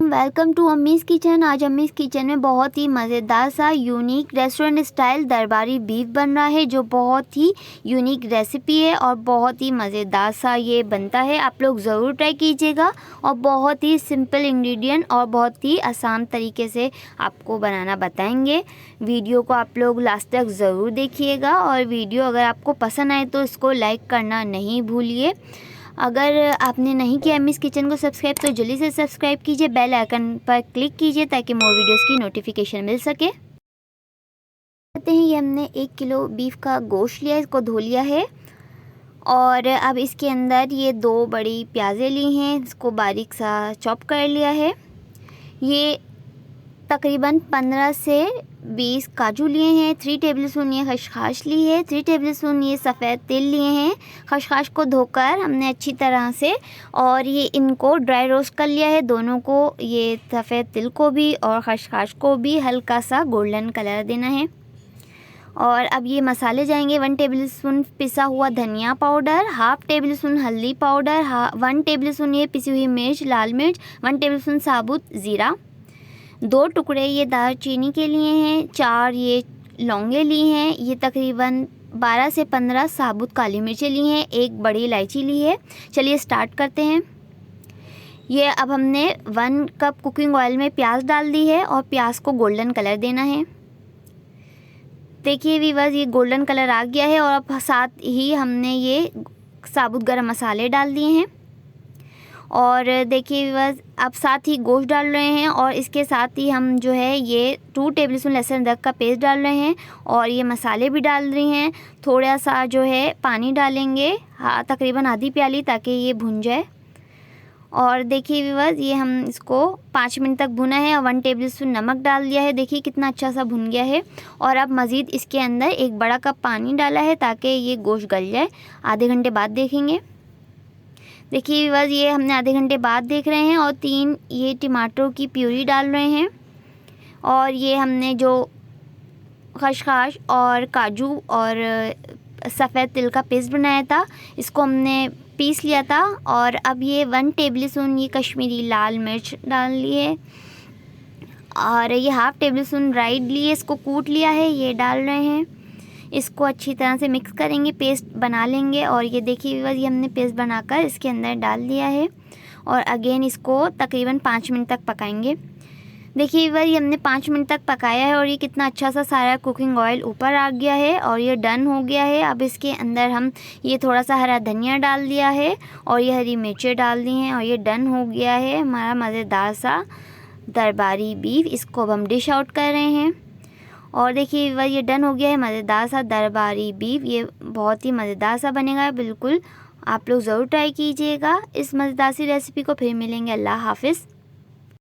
Welcome to अम्मीज़ kitchen. आज अम्मीज़ kitchen में बहुत ही मज़ेदार सा यूनिक रेस्टोरेंट स्टाइल दरबारी बीफ बन रहा है, जो बहुत ही यूनिक रेसिपी है और बहुत ही मज़ेदार सा ये बनता है। आप लोग ज़रूर ट्राई कीजिएगा और बहुत ही सिंपल इंग्रेडिएंट और बहुत ही आसान तरीके से आपको बनाना बताएंगे। वीडियो को आप लोग लास्ट तक ज़रूर देखिएगा और वीडियो अगर आपको पसंद आए तो इसको लाइक करना नहीं भूलिए। अगर आपने नहीं किया अम्मीज़ किचन को सब्सक्राइब तो जल्दी से सब्सक्राइब कीजिए, बेल आइकन पर क्लिक कीजिए ताकि मोर वीडियोस की नोटिफिकेशन मिल सके। कहते हैं ये हमने 1 किलो बीफ का गोश्त लिया, इसको धो लिया है और अब इसके अंदर ये 2 बड़ी प्याज़ें ली हैं, इसको बारीक सा चॉप कर लिया है। ये तकरीबन 15 से 20 काजू लिए हैं, 3 टेबलस्पून ये खसखस ली है, 3 टेबलस्पून ये सफ़ेद तिल लिए हैं। खसखस को धोकर हमने अच्छी तरह से और ये इनको ड्राई रोस्ट कर लिया है, दोनों को, ये सफ़ेद तिल को भी और खसखस को भी हल्का सा गोल्डन कलर देना है। और अब ये मसाले जाएंगे 1 टेबलस्पून पिसा हुआ धनिया पाउडर, हाफ़ टेबलस्पून हल्दी पाउडर, 1 टेबलस्पून ये पिसी हुई मिर्च लाल मिर्च, 1 टेबलस्पून साबुत ज़ीरा, 2 टुकड़े ये दालचीनी के लिए हैं, 4 ये लौंगे ली हैं, ये तकरीबन 12 से 15 साबुत काली मिर्चें ली हैं, 1 बड़ी इलायची ली है। चलिए स्टार्ट करते हैं। ये अब हमने 1 कप कुकिंग ऑयल में प्याज डाल दी है और प्याज को गोल्डन कलर देना है। देखिए व्यूअर्स, ये गोल्डन कलर आ गया है और अब साथ ही हमने ये साबुत गरम मसाले डाल दिए हैं और देखिए व्यूअर्स अब साथ ही गोश्त डाल रहे हैं और इसके साथ ही हम जो है ये 2 टेबलस्पून लहसुन अदरक का पेस्ट डाल रहे हैं और ये मसाले भी डाल रही हैं। थोड़ा सा जो है पानी डालेंगे, तकरीबन आधी प्याली, ताकि ये भुन जाए। और देखिए व्यूअर्स ये हम इसको 5 मिनट तक भुना है और 1 टेबलस्पून नमक डाल दिया है। देखिए कितना अच्छा सा भुन गया है और अब मज़ीद इसके अंदर 1 बड़ा कप पानी डाला है ताकि ये गोश्त गल जाए। आधे घंटे बाद देखेंगे। देखिए व्यूअर्स ये हमने आधे घंटे बाद देख रहे हैं और 3 ये टमाटरों की प्यूरी डाल रहे हैं और ये हमने जो खसखस और काजू और सफ़ेद तिल का पेस्ट बनाया था इसको हमने पीस लिया था और अब ये 1 टेबलस्पून ये कश्मीरी लाल मिर्च डाल लिए और ये हाफ़ टेबलस्पून राई लिए, इसको कूट लिया है, ये डाल रहे हैं। इसको अच्छी तरह से मिक्स करेंगे, पेस्ट बना लेंगे और ये देखिए बस ये हमने पेस्ट बनाकर इसके अंदर डाल दिया है और अगेन इसको तकरीबन 5 मिनट तक पकाएंगे। देखिए बस ये हमने 5 मिनट तक पकाया है और ये कितना अच्छा सा सारा कुकिंग ऑयल ऊपर आ गया है और ये डन हो गया है। अब इसके अंदर हम ये थोड़ा सा हरा धनिया डाल दिया है और ये हरी मिर्चें डाल दी हैं और ये डन हो गया है हमारा मज़ेदार सा दरबारी बीफ। इसको अब हम डिश आउट कर रहे हैं और देखिए वह ये डन हो गया है मज़ेदार सा दरबारी बीफ। ये बहुत ही मज़ेदार सा बनेगा, बिल्कुल आप लोग ज़रूर ट्राई कीजिएगा इस मज़ेदार सी रेसिपी को। फिर मिलेंगे, अल्लाह हाफ़िज़।